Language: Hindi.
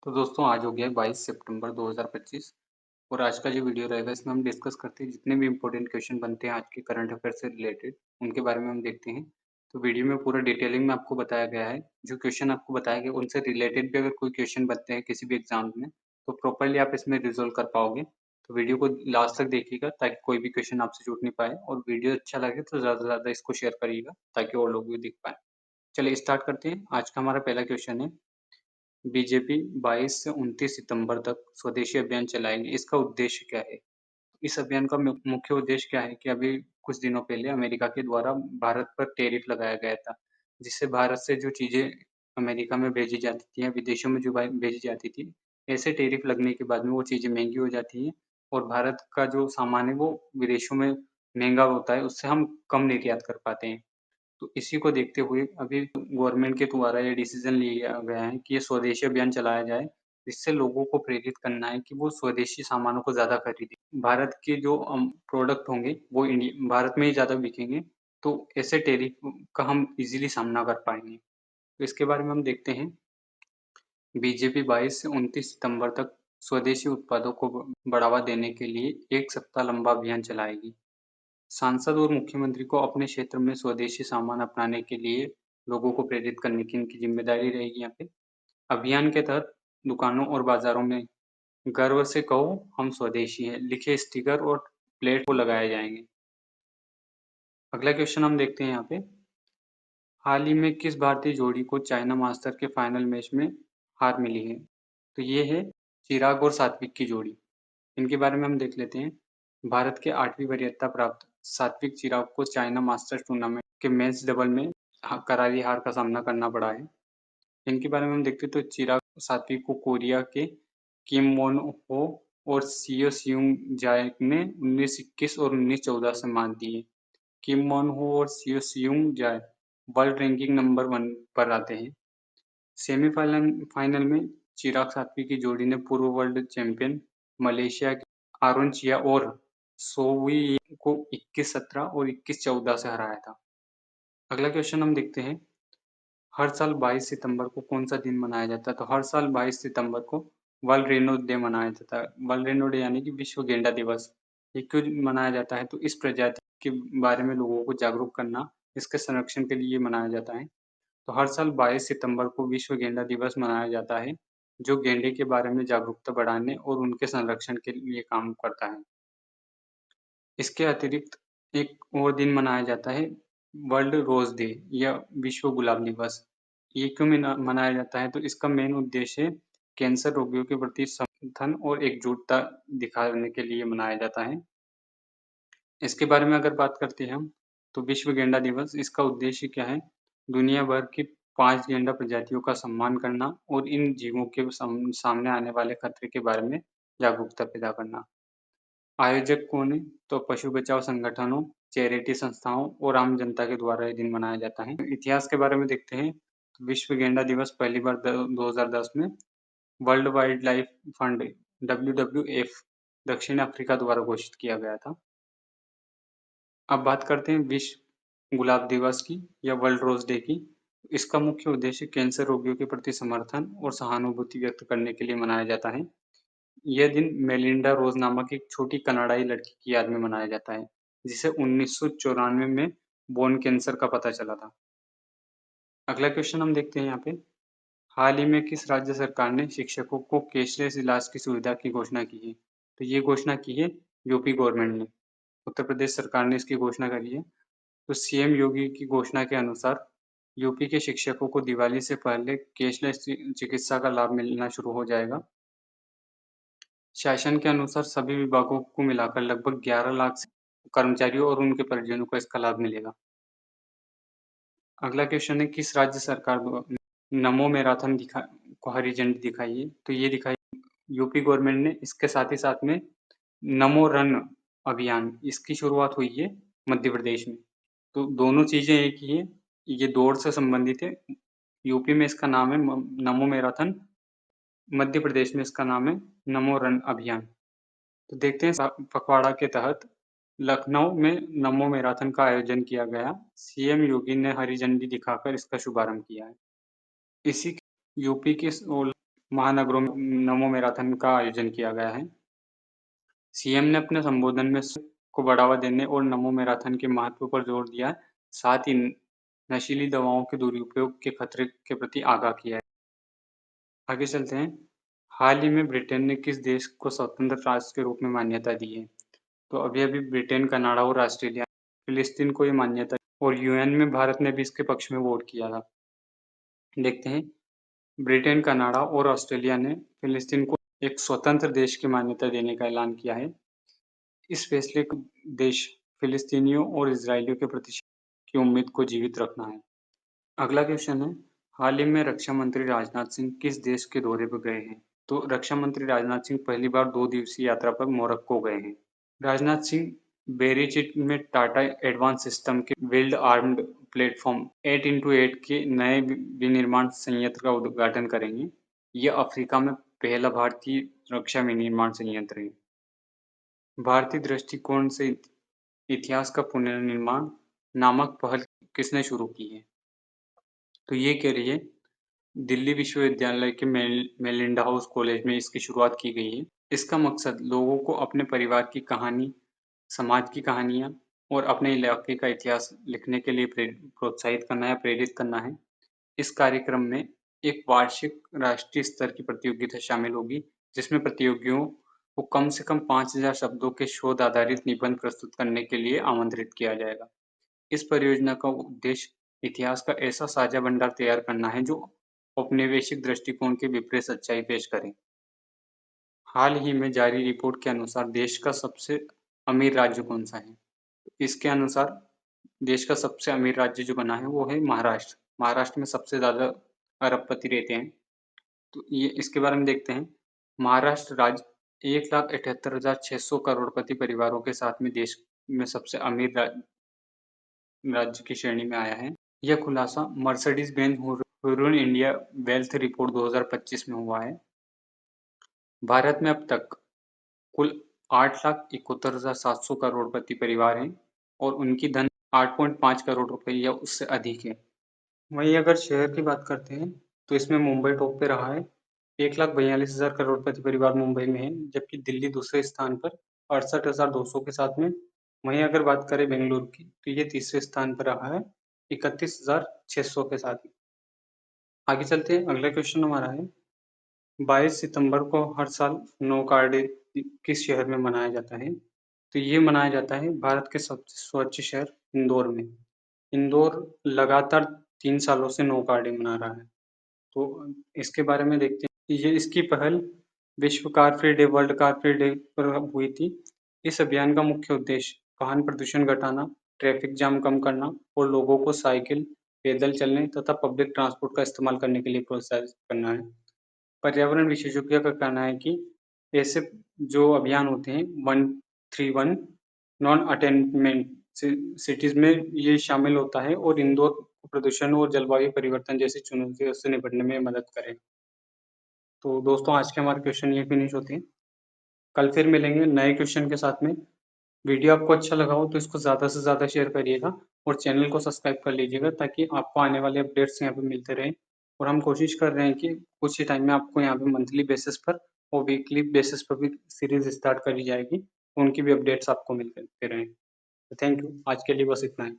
तो दोस्तों आज हो गया 22 सितंबर 2025 और आज का जो वीडियो रहेगा इसमें हम डिस्कस करते हैं जितने भी इम्पोर्टेंट क्वेश्चन बनते हैं आज के करंट अफेयर से रिलेटेड उनके बारे में हम देखते हैं। तो वीडियो में पूरा डिटेलिंग में आपको बताया गया है, जो क्वेश्चन आपको बताया गया उनसे रिलेटेड भी अगर कोई क्वेश्चन बनते हैं किसी भी एग्जाम में तो प्रॉपरली आप इसमें रिजोल्व कर पाओगे। तो वीडियो को लास्ट तक देखिएगा ताकि कोई भी क्वेश्चन आपसे छूट नहीं पाए, और वीडियो अच्छा लगे तो ज़्यादा से ज़्यादा इसको शेयर करिएगा ताकि और लोग भी देख पाए। चलिए स्टार्ट करते हैं। आज का हमारा पहला क्वेश्चन है, बीजेपी 22 से 29 सितंबर तक स्वदेशी अभियान चलाएगी, इसका उद्देश्य क्या है? इस अभियान का मुख्य उद्देश्य क्या है कि अभी कुछ दिनों पहले अमेरिका के द्वारा भारत पर टैरिफ लगाया गया था, जिससे भारत से जो चीजें अमेरिका में भेजी जाती थी या विदेशों में जो भेजी जाती थी, ऐसे टैरिफ लगने के बाद में वो चीजें महंगी हो जाती हैं और भारत का जो सामान है वो विदेशों में महंगा होता है, उससे हम कम निर्यात कर पाते हैं। तो इसी को देखते हुए अभी गवर्नमेंट के द्वारा ये डिसीजन लिया गया है कि ये स्वदेशी अभियान चलाया जाए, जिससे लोगों को प्रेरित करना है कि वो स्वदेशी सामानों को ज़्यादा खरीदें। भारत के जो प्रोडक्ट होंगे वो भारत में ही ज़्यादा बिकेंगे, तो ऐसे टैरिफ का हम इजीली सामना कर पाएंगे। तो इसके बारे में हम देखते हैं। बीजेपी 22 से 29 सितंबर तक स्वदेशी उत्पादों को बढ़ावा देने के लिए एक सप्ताह लंबा अभियान चलाएगी। सांसद और मुख्यमंत्री को अपने क्षेत्र में स्वदेशी सामान अपनाने के लिए लोगों को प्रेरित करने की इनकी जिम्मेदारी रहेगी। यहाँ पे अभियान के तहत दुकानों और बाजारों में गर्व से कहो हम स्वदेशी हैं लिखे स्टिकर और प्लेट को लगाए जाएंगे। अगला क्वेश्चन हम देखते हैं यहाँ पे, हाल ही में किस भारतीय जोड़ी को चाइना मास्टर के फाइनल मैच में हार मिली है? तो ये है चिराग और सात्विक की जोड़ी। इनके बारे में हम देख लेते हैं। भारत के 8वीं वरीयता प्राप्त सात्विक चिराग को चाइना मास्टर्स टूर्नामेंट के मेंस डबल में करारी हार का सामना करना पड़ा है। इनके बारे में हम देखते हैं तो चिराग सात्विक को कोरिया के किम वोन हो और सियो सियुंग जाए ने 19-21 और 19-14 से मात दी है। किम वोन हो और सियो सियुंग जाए वर्ल्ड रैंकिंग नंबर 1 पर आते हैं। सेमीफाइनल फाइनल में चिराग सात्विक की जोड़ी ने पूर्व वर्ल्ड चैंपियन मलेशिया के आरोन चिया और सोवी को 21-17 और 21-14 से हराया था। अगला क्वेश्चन हम देखते हैं, हर साल 22 सितंबर को कौन सा दिन मनाया जाता है? तो हर साल 22 सितंबर को वर्ल्ड रेनो डे मनाया जाता है। वर्ल्ड रेनो डे यानी कि विश्व गेंडा दिवस। ये क्यों मनाया जाता है? तो इस प्रजाति के बारे में लोगों को जागरूक करना, इसके संरक्षण के लिए मनाया जाता है। तो हर साल 22 सितंबर को विश्व गेंडा दिवस मनाया जाता है, जो गेंडे के बारे में जागरूकता बढ़ाने और उनके संरक्षण के लिए काम करता है। इसके अतिरिक्त एक और दिन मनाया जाता है, वर्ल्ड रोज डे या विश्व गुलाब दिवस। ये क्यों मनाया जाता है? तो इसका मेन उद्देश्य कैंसर रोगियों के प्रति समर्थन और एकजुटता दिखाने के लिए मनाया जाता है। इसके बारे में अगर बात करते हैं हम, तो विश्व गेंडा दिवस, इसका उद्देश्य क्या है? दुनिया भर की 5 गेंडा प्रजातियों का सम्मान करना और इन जीवों के सामने आने वाले खतरे के बारे में जागरूकता पैदा करना। आयोजक कौन है? तो पशु बचाव संगठनों, चैरिटी संस्थाओं और आम जनता के द्वारा ये दिन मनाया जाता है। इतिहास के बारे में देखते हैं, तो विश्व गेंडा दिवस पहली बार 2010 में world wild life fund WWF दक्षिण अफ्रीका द्वारा घोषित किया गया था। अब बात करते हैं विश्व गुलाब दिवस की या वर्ल्ड रोज डे की। इसका मुख्य उद्देश्य कैंसर रोगियों के प्रति समर्थन और सहानुभूति व्यक्त करने के लिए मनाया जाता है। यह दिन मेलिंडा रोज नामक एक छोटी कनाडाई लड़की की याद में मनाया जाता है, जिसे 1994 में बोन कैंसर का पता चला था। अगला क्वेश्चन हम देखते हैं यहाँ पे, हाल ही में किस राज्य सरकार ने शिक्षकों को कैशलेस इलाज की सुविधा की घोषणा की है? तो ये घोषणा की है यूपी गवर्नमेंट ने। उत्तर प्रदेश सरकार ने इसकी घोषणा करी है। तो सीएम योगी की घोषणा के अनुसार यूपी के शिक्षकों को दिवाली से पहले कैशलेस चिकित्सा का लाभ मिलना शुरू हो जाएगा। शासन के अनुसार सभी विभागों को मिलाकर लगभग 11 लाख कर्मचारियों और उनके परिजनों को इसका लाभ मिलेगा। अगला क्वेश्चन है, किस राज्य सरकार द्वारा नमो मैराथन को हरी झंडी दिखाई है? तो ये दिखाई यूपी गवर्नमेंट ने। इसके साथ ही साथ में नमो रन अभियान, इसकी शुरुआत हुई है मध्य प्रदेश में। तो दोनों चीजें एक ही है, ये दौड़ से संबंधित है। यूपी में इसका नाम है नमो मैराथन, मध्य प्रदेश में इसका नाम है नमो रन अभियान। तो देखते हैं, पखवाड़ा के तहत लखनऊ में नमो मैराथन का आयोजन किया गया। सीएम योगी ने हरी झंडी दिखाकर इसका शुभारंभ किया है। इसी यूपी के महानगरों में नमो मैराथन का आयोजन किया गया है। सीएम ने अपने संबोधन में को बढ़ावा देने और नमो मैराथन के महत्व पर जोर दिया है, साथ ही नशीली दवाओं के दुरुपयोग के खतरे के प्रति आगाह किया है। आगे चलते हैं। हाल ही में ब्रिटेन ने किस देश को स्वतंत्र राष्ट्र के रूप में मान्यता दी है? तो अभी-अभी ब्रिटेन, कनाडा और ऑस्ट्रेलिया फिलिस्तीन को ये मान्यता और यूएन में भारत ने भी इसके पक्ष में वोट किया था। देखते हैं, ब्रिटेन, कनाडा और ऑस्ट्रेलिया ने फिलिस्तीन को एक स्वतंत्र देश की मान्यता देने का ऐलान किया है। इस फैसले का उद्देश्य फिलिस्तीनियों और इजरायलियों के प्रति की उम्मीद को जीवित रखना है। अगला क्वेश्चन है, हाल ही में रक्षा मंत्री राजनाथ सिंह किस देश के दौरे पर गए हैं? तो रक्षा मंत्री राजनाथ सिंह पहली बार 2 दिवसीय यात्रा पर मोरक्को गए हैं। राजनाथ सिंह बेरीचिट में टाटा एडवांस सिस्टम के व्हील्ड आर्म्ड प्लेटफॉर्म 8x8 के नए विनिर्माण संयंत्र का उद्घाटन करेंगे। यह अफ्रीका में पहला भारतीय रक्षा विनिर्माण संयंत्र है। भारतीय दृष्टिकोण से इतिहास का पुनर्निर्माण नामक पहल किसने शुरू की है? तो ये कह रही है, दिल्ली विश्वविद्यालय के मेलिंडा हाउस कॉलेज में इसकी शुरुआत की गई है। इसका मकसद लोगों को अपने परिवार की कहानी, समाज की कहानियाँ और अपने इलाके का इतिहास लिखने के लिए प्रोत्साहित करना या प्रेरित करना है। इस कार्यक्रम में एक वार्षिक राष्ट्रीय स्तर की प्रतियोगिता शामिल होगी, जिसमें प्रतियोगियों को कम से कम 5000 शब्दों के शोध आधारित निबंध प्रस्तुत करने के लिए आमंत्रित किया जाएगा। इस परियोजना का उद्देश्य इतिहास का ऐसा साझा भंडार तैयार करना है जो औपनिवेशिक दृष्टिकोण के विपरीत सच्चाई पेश करे। हाल ही में जारी रिपोर्ट के अनुसार देश का सबसे अमीर राज्य कौन सा है? इसके अनुसार देश का सबसे अमीर राज्य जो बना है वो है महाराष्ट्र। महाराष्ट्र में सबसे ज्यादा अरबपति रहते हैं। तो ये इसके बारे में देखते हैं। महाराष्ट्र राज्य 1,78,600 करोड़पति परिवारों के साथ में देश में सबसे अमीर राज्य की श्रेणी में आया है। यह खुलासा Mercedes Benz Hurun India wealth report 2025 में हुआ है। भारत में अब तक कुल 8,71,700 करोड़पति परिवार हैं और उनकी धन 8.5 करोड़ रुपए या उससे अधिक है। वहीं अगर शहर की बात करते हैं तो इसमें मुंबई टॉप पे रहा है। 1,42,000 करोड़पति परिवार मुंबई में है, जबकि दिल्ली दूसरे स्थान पर 68,200 के साथ में। वहीं अगर बात करें बेंगलुरु की तो ये तीसरे स्थान पर रहा है 31,600 के साथ में। आगे चलते हैं, अगला क्वेश्चन हमारा है, 22 सितंबर को हर साल नौका डे किस शहर में मनाया जाता है? तो ये मनाया जाता है भारत के सबसे स्वच्छ शहर इंदौर में। इंदौर लगातार 3 सालों से नौका डे मना रहा है। तो इसके बारे में देखते हैं। ये इसकी पहल विश्व car free day, world car free day पर हुई थी। इस अभियान का मुख्य उद्देश्य वाहन प्रदूषण घटाना, ट्रैफिक जाम कम करना और लोगों को साइकिल, पैदल चलने तथा पब्लिक ट्रांसपोर्ट का इस्तेमाल करने के लिए प्रोत्साहित करना है। पर्यावरण विशेषज्ञों का कहना है कि ऐसे जो अभियान होते हैं 131 नॉन अटेनमेंट सिटीज में ये शामिल होता है और इंदौर को प्रदूषण और जलवायु परिवर्तन जैसी चुनौतियों से निपटने में मदद करे। तो दोस्तों आज के हमारे क्वेश्चन ये फिनिश होते हैं। कल फिर मिलेंगे नए क्वेश्चन के साथ में। वीडियो आपको अच्छा लगा हो तो इसको ज़्यादा से ज़्यादा शेयर करिएगा और चैनल को सब्सक्राइब कर लीजिएगा ताकि आपको आने वाले अपडेट्स यहाँ पे मिलते रहें। और हम कोशिश कर रहे हैं कि कुछ ही टाइम में आपको यहाँ पे मंथली बेसिस पर और वीकली बेसिस पर भी सीरीज स्टार्ट करी जाएगी, उनकी भी अपडेट्स आपको मिलते रहें। तो थैंक यू, आज के लिए बस इतना ही।